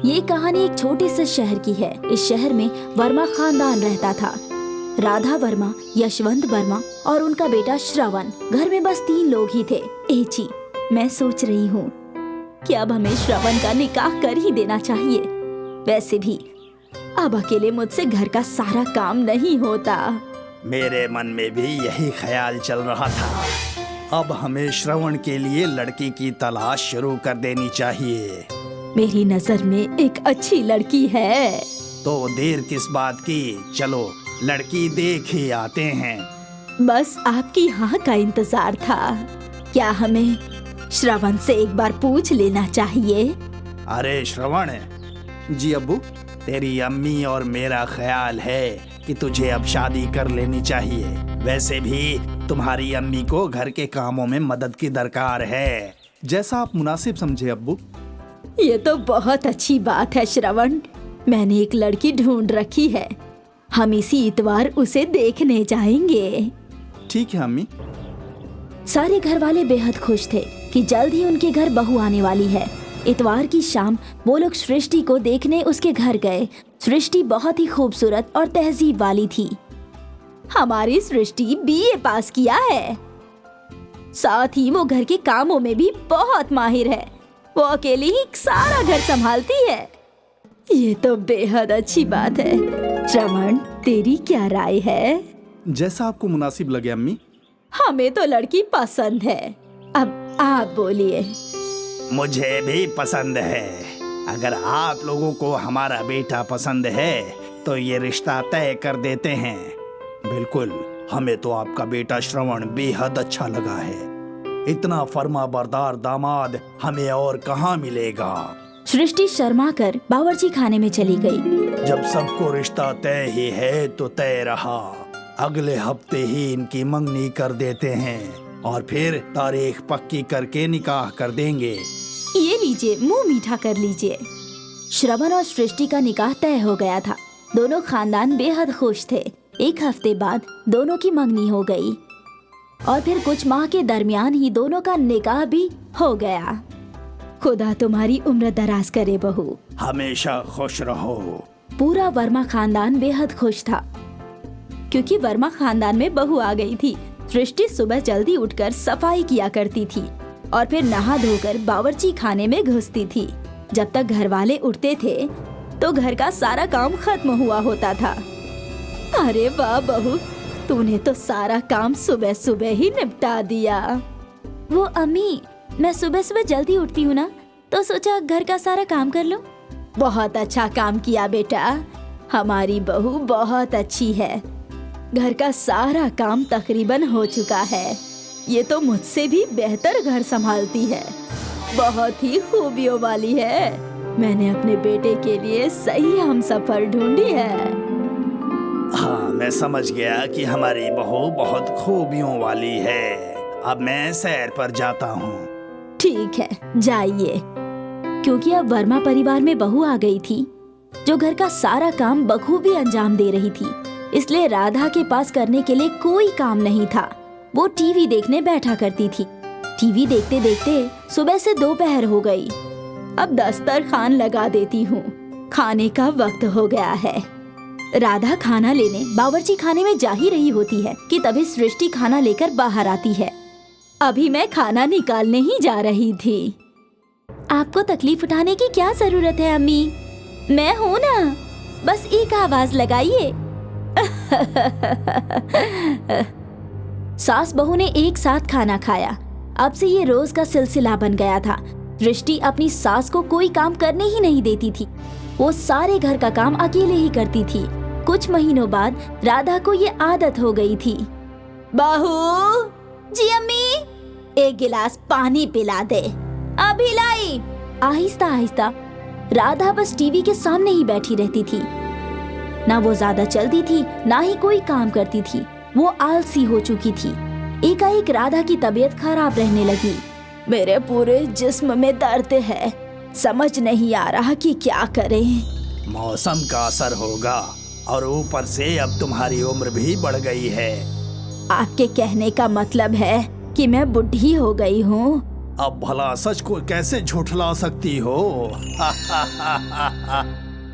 ये कहानी एक छोटे से शहर की है। इस शहर में वर्मा खानदान रहता था। राधा वर्मा, यशवंत वर्मा और उनका बेटा श्रवण। घर में बस 3 लोग ही थे। एची, मैं सोच रही हूँ कि अब हमें श्रवण का निकाह कर ही देना चाहिए। वैसे भी अब अकेले मुझसे घर का सारा काम नहीं होता। मेरे मन में भी यही ख्याल चल रहा था। अब हमें श्रवण के लिए लड़की की तलाश शुरू कर देनी चाहिए। मेरी नजर में एक अच्छी लड़की है। तो देर किस बात की, चलो लड़की देख ही आते हैं। बस आपकी हाँ का इंतजार था। क्या हमें श्रवण से एक बार पूछ लेना चाहिए? अरे श्रवण। जी अब्बू। तेरी अम्मी और मेरा ख्याल है कि तुझे अब शादी कर लेनी चाहिए। वैसे भी तुम्हारी अम्मी को घर के कामों में मदद की दरकार है। जैसा आप मुनासिब समझे अब्बू। ये तो बहुत अच्छी बात है श्रवण। मैंने एक लड़की ढूंढ रखी है। हम इसी इतवार उसे देखने जाएंगे। ठीक है अम्मी। सारे घर वाले बेहद खुश थे कि जल्द ही उनके घर बहू आने वाली है। इतवार की शाम वो लोग सृष्टि को देखने उसके घर गए। सृष्टि बहुत ही खूबसूरत और तहजीब वाली थी। हमारी सृष्टि बीए पास किया है। साथ ही वो घर के कामों में भी बहुत माहिर है। वो अकेली ही सारा घर संभालती है। ये तो बेहद अच्छी बात है। श्रवण, तेरी क्या राय है? जैसा आपको मुनासिब लगे अम्मी। हमें तो लड़की पसंद है। अब आप बोलिए। मुझे भी पसंद है। अगर आप लोगों को हमारा बेटा पसंद है तो ये रिश्ता तय कर देते हैं। बिल्कुल, हमें तो आपका बेटा श्रवण बेहद अच्छा लगा है। इतना फर्माबरदार दामाद हमें और कहाँ मिलेगा। सृष्टि शर्मा कर बावर्ची खाने में चली गई। जब सबको रिश्ता तय ही है तो तय रहा। अगले हफ्ते ही इनकी मंगनी कर देते हैं और फिर तारीख पक्की करके निकाह कर देंगे। ये लीजिए, मुंह मीठा कर लीजिए। श्रवण और सृष्टि का निकाह तय हो गया था। दोनों खानदान बेहद खुश थे। एक हफ्ते बाद दोनों की मंगनी हो गई और फिर कुछ माह के दरमियान ही दोनों का निकाह भी हो गया। खुदा तुम्हारी उम्र दराज करे बहू। हमेशा खुश रहो। पूरा वर्मा खानदान बेहद खुश था क्योंकि वर्मा खानदान में बहू आ गई थी। सृष्टि सुबह जल्दी उठकर सफाई किया करती थी और फिर नहा धोकर बावर्ची खाने में घुसती थी। जब तक घर वाले उठते थे तो घर का सारा काम खत्म हुआ होता था। अरे वाह बहू, तूने तो सारा काम सुबह सुबह ही निपटा दिया। वो अम्मी, मैं सुबह सुबह जल्दी उठती हूँ ना, तो सोचा घर का सारा काम कर लूं। बहुत अच्छा काम किया बेटा। हमारी बहू बहुत अच्छी है। घर का सारा काम तकरीबन हो चुका है। ये तो मुझसे भी बेहतर घर संभालती है। बहुत ही खूबियों वाली है। मैंने अपने बेटे के लिए सही हमसफर ढूंढी है। हाँ, मैं समझ गया कि हमारी बहू बहुत खूबियों वाली है। अब मैं सैर पर जाता हूँ। ठीक है, जाइए। क्योंकि अब वर्मा परिवार में बहू आ गई थी जो घर का सारा काम बखूबी अंजाम दे रही थी। इसलिए राधा के पास करने के लिए कोई काम नहीं था। वो टीवी देखने बैठा करती थी। टीवी देखते देखते सुबह से दोपहर हो गई। अब दस्तरखान लगा देती हूँ। खाने का वक्त हो गया है। राधा खाना लेने बावर्ची खाने में जा ही रही होती है कि तभी सृष्टि खाना लेकर बाहर आती है। अभी मैं खाना निकालने ही जा रही थी। आपको तकलीफ उठाने की क्या जरूरत है अम्मी? मैं हूँ ना, बस एक आवाज लगाइए। सास बहू ने एक साथ खाना खाया। अब से ये रोज का सिलसिला बन गया था। सृष्टि अपनी सास को कोई काम करने ही नहीं देती थी। वो सारे घर का काम अकेले ही करती थी। कुछ महीनों बाद राधा को ये आदत हो गई थी। बहू। जी अम्मी। एक गिलास पानी पिला दे। अभी लाई। आहिस्ता आहिस्ता राधा बस टीवी के सामने ही बैठी रहती थी। ना वो ज्यादा चलती थी, ना ही कोई काम करती थी। वो आलसी हो चुकी थी। एकाएक राधा की तबीयत खराब रहने लगी। मेरे पूरे जिस्म में दर्द है। समझ नहीं आ रहा कि क्या करें। मौसम का असर होगा और ऊपर से अब तुम्हारी उम्र भी बढ़ गई है। आपके कहने का मतलब है कि मैं बुढ़ी हो गई हूँ? अब भला सच को कैसे झुठला सकती हो?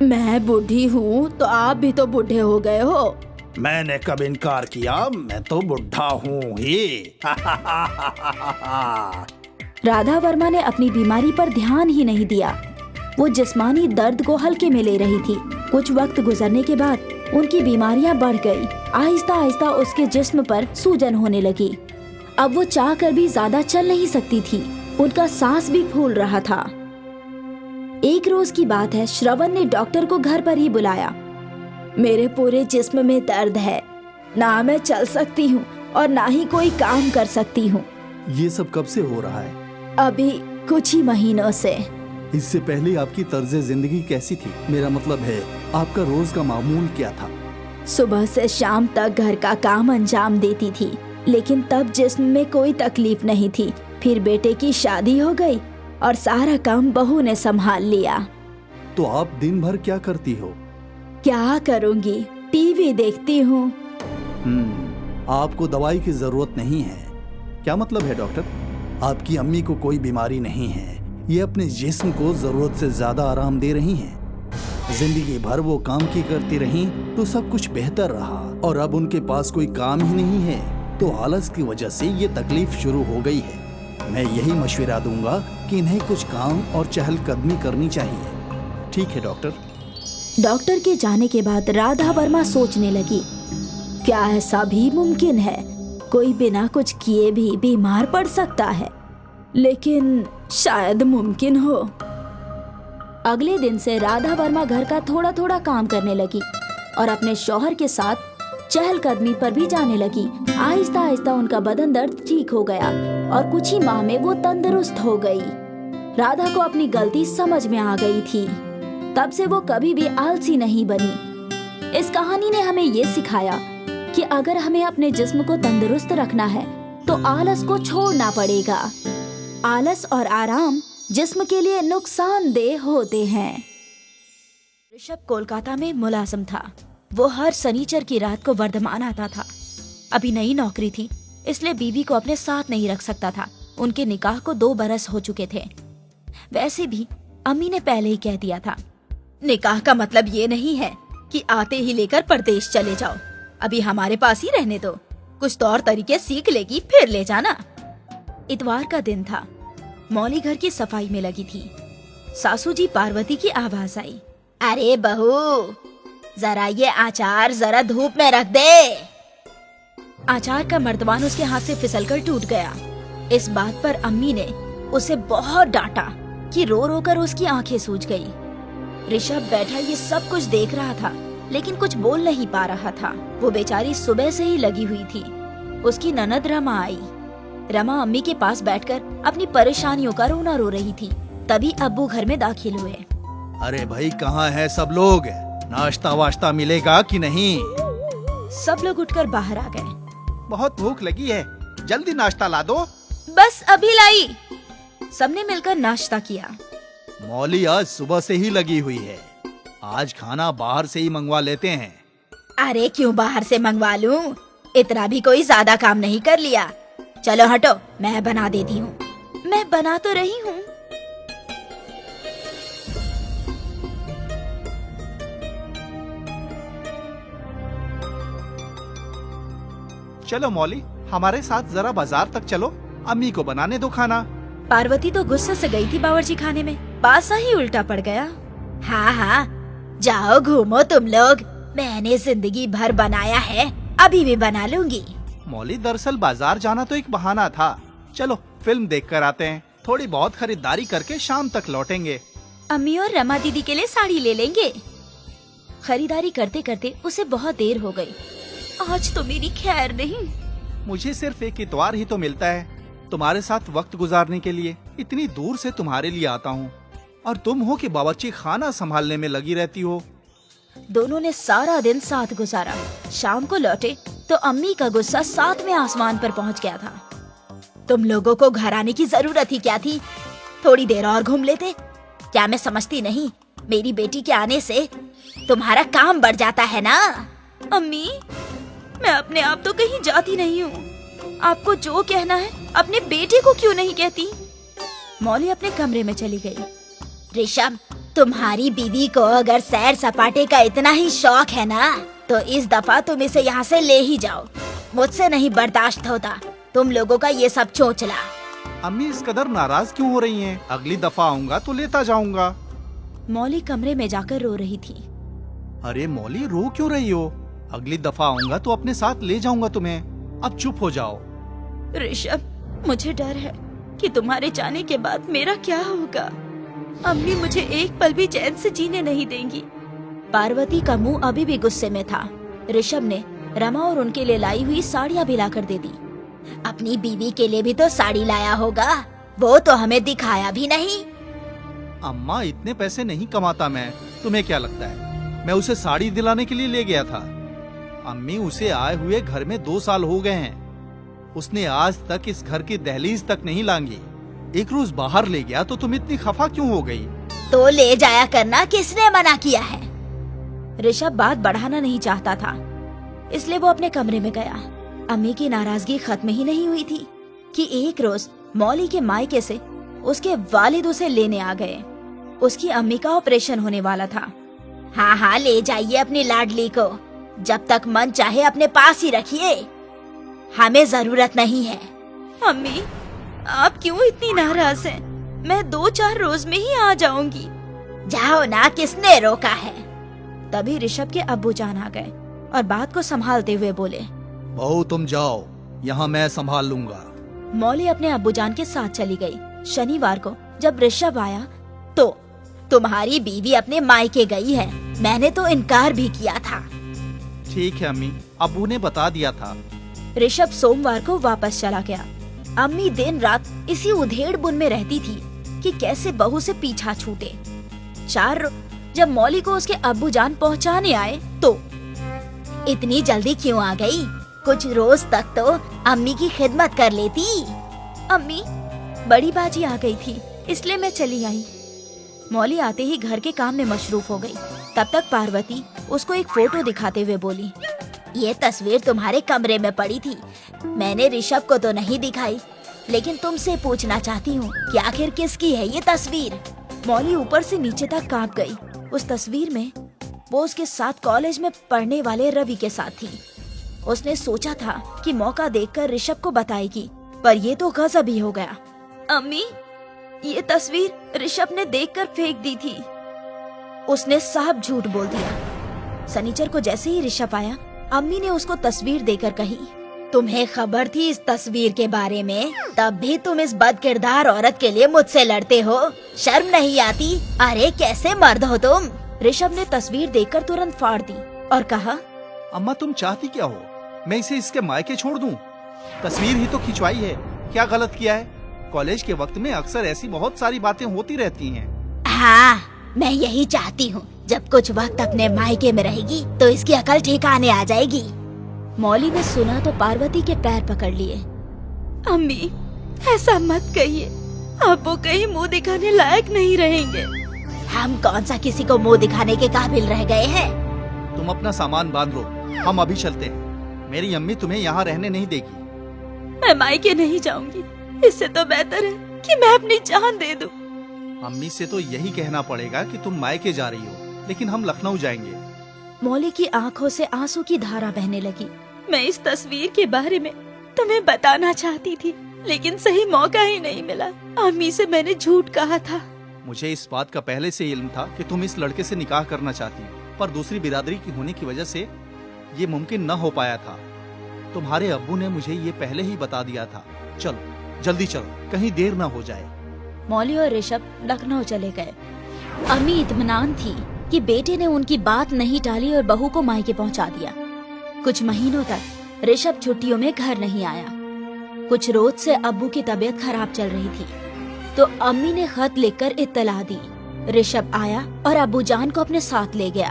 मैं बूढ़ी हूँ तो आप भी तो बूढ़े हो गए हो। मैंने कब इनकार किया? मैं तो बुढ़ा हूँ ही। राधा वर्मा ने अपनी बीमारी पर ध्यान ही नहीं दिया। वो जिस्मानी दर्द को हल्के में ले रही थी। कुछ वक्त गुजरने के बाद उनकी बीमारियां बढ़ गई। आहिस्ता आहिस्ता उसके जिस्म पर सूजन होने लगी। अब वो चाह कर भी ज्यादा चल नहीं सकती थी। उनका सांस भी फूल रहा था। एक रोज की बात है, श्रवण ने डॉक्टर को घर पर ही बुलाया। मेरे पूरे जिस्म में दर्द है, ना मैं चल सकती हूँ और ना ही कोई काम कर सकती हूँ। ये सब कब से हो रहा है? अभी कुछ ही महीनों से। इससे पहले आपकी तर्ज जिंदगी कैसी थी? मेरा मतलब है आपका रोज का मामूल क्या था? सुबह से शाम तक घर का काम अंजाम देती थी, लेकिन तब जिस्म में कोई तकलीफ नहीं थी। फिर बेटे की शादी हो गई और सारा काम बहू ने संभाल लिया। तो आप दिन भर क्या करती हो? क्या करूंगी, टीवी देखती हूँ। आपको दवाई की जरूरत नहीं है। क्या मतलब है डॉक्टर? आपकी अम्मी को कोई बीमारी नहीं है। ये अपने जिस्म को जरूरत से ज्यादा आराम दे रही हैं। जिंदगी भर वो काम की करती रहीं तो सब कुछ बेहतर रहा, और अब उनके पास कोई काम ही नहीं है तो आलस की वजह से ये तकलीफ शुरू हो गई है। मैं यही मशवरा दूंगा कि इन्हें कुछ काम और चहलकदमी करनी चाहिए। ठीक है डॉक्टर। डॉक्टर के जाने के बाद राधा वर्मा सोचने लगी, क्या ऐसा भी मुमकिन है? कोई बिना कुछ किए भी बीमार पड़ सकता है, लेकिन शायद मुमकिन हो। अगले दिन से राधा वर्मा घर का थोड़ा थोड़ा काम करने लगी और अपने शौहर के साथ चहलकदमी पर भी जाने लगी। आहिस्ता आहिस्ता उनका बदन दर्द ठीक हो गया और कुछ ही माह में वो तंदुरुस्त हो गई। राधा को अपनी गलती समझ में आ गई थी। तब से वो कभी भी आलसी नहीं बनी। इस कहानी ने हमें ये सिखाया कि अगर हमें अपने जिस्म को तंदुरुस्त रखना है तो आलस को छोड़ना पड़ेगा। आलस और आराम जिस्म के लिए नुकसानदेह होते हैं। ऋषभ कोलकाता में मुलाजिम था। वो हर शनिचर की रात को वर्धमान आता था। अभी नई नौकरी थी, इसलिए बीवी को अपने साथ नहीं रख सकता था। उनके निकाह को 2 बरस हो चुके थे। वैसे भी अम्मी ने पहले ही कह दिया था, निकाह का मतलब ये नहीं है कि आते ही लेकर परदेश चले जाओ। अभी हमारे पास ही रहने दो, कुछ तौर तरीके सीख लेगी फिर ले जाना। इतवार का दिन था। मौली घर की सफाई में लगी थी। सासू जी पार्वती की आवाज आई, अरे बहू, जरा ये अचार जरा धूप में रख दे। अचार का मर्तबान उसके हाथ से फिसलकर टूट गया। इस बात पर अम्मी ने उसे बहुत डांटा कि रो रो कर उसकी आंखें सूज गई। ऋषभ बैठा ये सब कुछ देख रहा था, लेकिन कुछ बोल नहीं पा रहा था। वो बेचारी सुबह से ही लगी हुई थी। उसकी ननद रमा आई। रमा अम्मी के पास बैठकर अपनी परेशानियों का रोना रो रही थी। तभी अब्बू घर में दाखिल हुए। अरे भाई, कहाँ हैं सब लोग? नाश्ता वाश्ता मिलेगा कि नहीं? सब लोग उठकर बाहर आ गए। बहुत भूख लगी है, जल्दी नाश्ता ला दो। बस अभी लाई। सबने मिलकर नाश्ता किया। मौली आज सुबह से ही लगी हुई है। आज खाना बाहर से ही मंगवा लेते हैं। अरे क्यों बाहर से मंगवा लूं? इतना भी कोई ज्यादा काम नहीं कर लिया। चलो हटो, मैं बना देती हूँ। मैं बना तो रही हूँ। चलो मौली, हमारे साथ जरा बाजार तक चलो, अम्मी को बनाने दो खाना। पार्वती तो गुस्से से गई थी बावर्ची खाने में। पासा ही उल्टा पड़ गया। हाँ हाँ, जाओ घूमो तुम लोग। मैंने जिंदगी भर बनाया है, अभी भी बना लूंगी। मौली, दरअसल बाजार जाना तो एक बहाना था। चलो फिल्म देख कर आते हैं। थोड़ी बहुत खरीदारी करके शाम तक लौटेंगे। अम्मी और रमा दीदी के लिए साड़ी ले लेंगे। खरीदारी करते करते उसे बहुत देर हो गई। आज तो मेरी खैर नहीं। मुझे सिर्फ एक इतवार ही तो मिलता है तुम्हारे साथ वक्त गुजारने के लिए। इतनी दूर से तुम्हारे लिए आता हूँ और तुम हो कि बावर्ची खाना संभालने में लगी रहती हो। दोनों ने सारा दिन साथ गुजारा। शाम को लौटे तो अम्मी का गुस्सा 7वें आसमान पर पहुंच गया था। तुम लोगों को घर आने की जरूरत ही क्या थी? थोड़ी देर और घूम लेते। क्या मैं समझती नहीं, मेरी बेटी के आने से तुम्हारा काम बढ़ जाता है ना? अम्मी, मैं अपने आप तो कहीं जाती नहीं हूँ। आपको जो कहना है अपने बेटे को क्यों नहीं कहती? मौली अपने कमरे में चली गई। ऋषभ, तुम्हारी बीवी को अगर सैर सपाटे का इतना ही शौक है ना, तो इस दफा तुम इसे यहाँ से ले ही जाओ। मुझसे नहीं बर्दाश्त होता तुम लोगों का ये सब चोचला। अम्मी इस कदर नाराज क्यों हो रही हैं? अगली दफा आऊंगा तो लेता जाऊंगा। मौली कमरे में जाकर रो रही थी। अरे मौली, रो क्यों रही हो? अगली दफा आऊंगा तो अपने साथ ले जाऊंगा तुम्हें। अब चुप हो जाओ। ऋषभ, मुझे डर है कि तुम्हारे जाने के बाद मेरा क्या होगा। अम्मी मुझे एक पल भी चैन से जीने नहीं देंगी। पार्वती का मुंह अभी भी गुस्से में था। ऋषभ ने रमा और उनके लिए लाई हुई साड़ियाँ भी लाकर दे दी। अपनी बीवी के लिए भी तो साड़ी लाया होगा, वो तो हमें दिखाया भी नहीं। अम्मा, इतने पैसे नहीं कमाता मैं। तुम्हें क्या लगता है मैं उसे साड़ी दिलाने के लिए ले गया था? अम्मी, उसे आए हुए घर में 2 साल हो गए हैं। उसने आज तक इस घर की दहलीज तक नहीं लांगी। एक रोज बाहर ले गया तो तुम इतनी खफा क्यों हो गई? तो ले जाया करना, किसने मना किया है? ऋषभ बात बढ़ाना नहीं चाहता था, इसलिए वो अपने कमरे में गया। अम्मी की नाराजगी खत्म ही नहीं हुई थी कि एक रोज मौली के मायके से उसके वालिद उसे लेने आ गए। उसकी अम्मी का ऑपरेशन होने वाला था। हाँ हाँ, ले जाइए अपनी लाडली को, जब तक मन चाहे अपने पास ही रखिए, हमें जरूरत नहीं है। अम्मी, आप क्यों इतनी नाराज हैं? मैं 2-4 रोज में ही आ जाऊंगी। जाओ ना, किसने रोका है? तभी ऋषभ के अब्बू जान आ गए और बात को संभालते हुए बोले, बहू तुम जाओ, यहाँ मैं संभाल लूंगा। मौली अपने अब्बूजान के साथ चली गई। शनिवार को जब ऋषभ आया तो तुम्हारी बीवी अपने मायके गई है, मैंने तो इनकार भी किया था। ठीक है अम्मी, अब्बू ने बता दिया था। ऋषभ सोमवार को वापस चला गया। अम्मी दिन रात इसी उधेड़ बुन में रहती थी कि कैसे बहू से पीछा छूटे। जब मौली को उसके अब्बूजान पहुंचाने आए तो इतनी जल्दी क्यों आ गई? कुछ रोज तक तो अम्मी की खिदमत कर लेती। अम्मी, बड़ी बाजी आ गई थी, इसलिए मैं चली आई। मौली आते ही घर के काम में मशरूफ हो गई। तब तक पार्वती उसको एक फोटो दिखाते हुए बोली, ये तस्वीर तुम्हारे कमरे में पड़ी थी। मैंने ऋषभ को तो नहीं दिखाई, लेकिन तुमसे पूछना चाहती हूँ कि आखिर किसकी है ये तस्वीर? मौली ऊपर से नीचे तक कांप गई। उस तस्वीर में वो उसके साथ कॉलेज में पढ़ने वाले रवि के साथ थी। उसने सोचा था कि मौका देखकर ऋषभ को बताएगी, पर ये तो गजब ही हो गया। अम्मी, ये तस्वीर ऋषभ ने देखकर फेंक दी थी। उसने साफ झूठ बोल दिया। शनिचर को जैसे ही ऋषभ आया, अम्मी ने उसको तस्वीर देकर कही, तुम्हें खबर थी इस तस्वीर के बारे में? तब भी तुम इस बदकिरदार औरत के लिए मुझसे लड़ते हो, शर्म नहीं आती? अरे कैसे मर्द हो तुम? ऋषभ ने तस्वीर देखकर तुरंत फाड़ दी और कहा, अम्मा तुम चाहती क्या हो? मैं इसे इसके मायके छोड़ दूं? तस्वीर ही तो खिंचवाई है, क्या गलत किया है? कॉलेज के वक्त में अक्सर ऐसी बहुत सारी बातें होती रहती हैं। हाँ, मैं यही चाहती हूँ, जब कुछ वक्त अपने मायके में रहेगी तो इसकी अकल ठिकाने आ जाएगी। मौली ने सुना तो पार्वती के पैर पकड़ लिए। अम्मी, ऐसा मत कहिए, अब वो कहीं मुंह दिखाने लायक नहीं रहेंगे। हम कौन सा किसी को मुंह दिखाने के काबिल रह गए हैं? तुम अपना सामान बांध लो, हम अभी चलते हैं। मेरी अम्मी तुम्हें यहाँ रहने नहीं देगी। मैं मायके नहीं जाऊंगी, इससे तो बेहतर है कि मैं अपनी जान दे दूं। अम्मी से तो यही कहना पड़ेगा कि तुम मायके जा रही हो, लेकिन हम लखनऊ जाएंगे। मौली की आंखों से आंसू की धारा बहने लगी। मैं इस तस्वीर के बारे में तुम्हें बताना चाहती थी, लेकिन सही मौका ही नहीं मिला। अम्मी से मैंने झूठ कहा था। मुझे इस बात का पहले से इल्म था कि तुम इस लड़के से निकाह करना चाहती हो, पर दूसरी बिरादरी की होने की वजह से ये मुमकिन न हो पाया था। तुम्हारे अब्बू ने मुझे ये पहले ही बता दिया था। चलो जल्दी चलो, कहीं देर न हो जाए। मौली और ऋषभ लखनऊ चले गए। अम्मी इत्मीनान थी कि बेटे ने उनकी बात नहीं टाली और बहू को मायके पहुंचा दिया। कुछ महीनों तक ऋषभ छुट्टियों में घर नहीं आया। कुछ रोज से अब्बू की तबीयत खराब चल रही थी, तो अम्मी ने खत लिखकर इत्तला दी। ऋषभ आया और अब्बूजान को अपने साथ ले गया।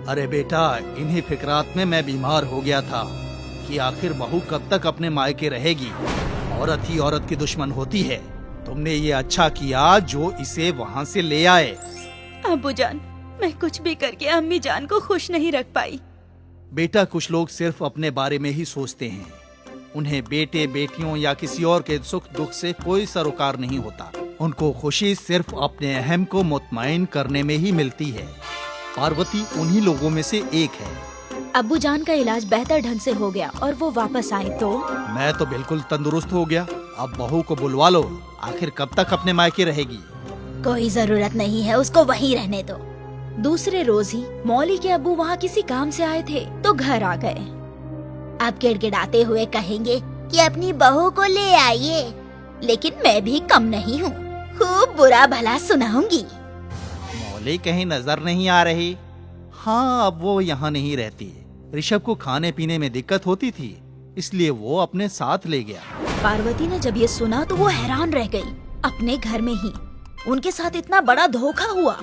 अरे बेटा, इन्हीं फिक्रात में मैं बीमार हो गया था कि आखिर बहू कब तक अपने मायके रहेगी। औरत ही औरत की दुश्मन होती है। तुमने ये अच्छा किया जो इसे वहाँ से ले आए। अब्बूजान, मैं कुछ भी करके अम्मी जान को खुश नहीं रख पाई। बेटा, कुछ लोग सिर्फ अपने बारे में ही सोचते हैं। उन्हें बेटे बेटियों या किसी और के सुख दुख से कोई सरोकार नहीं होता। उनको खुशी सिर्फ अपने अहम को मुतमईन करने में ही मिलती है। पार्वती उन्हीं लोगों में से एक है। अब्बू जान का इलाज बेहतर ढंग से हो गया और वो वापस आए तो मैं तो बिल्कुल तंदुरुस्त हो गया। अब बहू को बुलवा लो, आखिर कब तक अपने मायके रहेगी। कोई जरूरत नहीं है, उसको वहीं रहने दो। दूसरे रोज ही मौली के अब्बू वहाँ किसी काम से आए थे तो घर आ गए। अब गिड़गिड़ाते हुए कहेंगे कि अपनी बहू को ले आइए, लेकिन मैं भी कम नहीं हूँ, खूब बुरा भला सुनाऊंगी। मौली कहीं नजर नहीं आ रही। हाँ, अब वो यहाँ नहीं रहती। ऋषभ को खाने पीने में दिक्कत होती थी, इसलिए वो अपने साथ ले गया। पार्वती ने जब ये सुना तो वो हैरान रह गई। अपने घर में ही उनके साथ इतना बड़ा धोखा हुआ।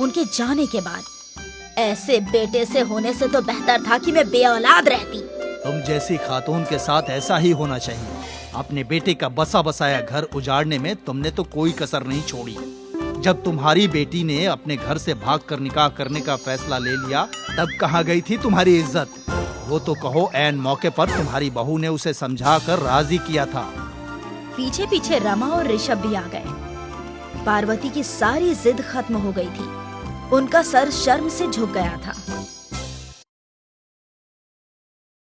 उनके जाने के बाद ऐसे बेटे से होने से तो बेहतर था कि मैं बेऔलाद रहती। तुम जैसी खातून के साथ ऐसा ही होना चाहिए। अपने बेटे का बसा बसाया घर उजाड़ने में तुमने तो कोई कसर नहीं छोड़ी। जब तुम्हारी बेटी ने अपने घर से भागकर निकाह करने का फैसला ले लिया, तब कहाँ गई थी तुम्हारी इज्जत? वो तो कहो ऐन मौके पर तुम्हारी बहू ने उसे समझाकर राजी किया था। पीछे पीछे रमा और ऋषभ भी आ गए। पार्वती की सारी जिद खत्म हो गई थी। उनका सर शर्म से झुक गया था।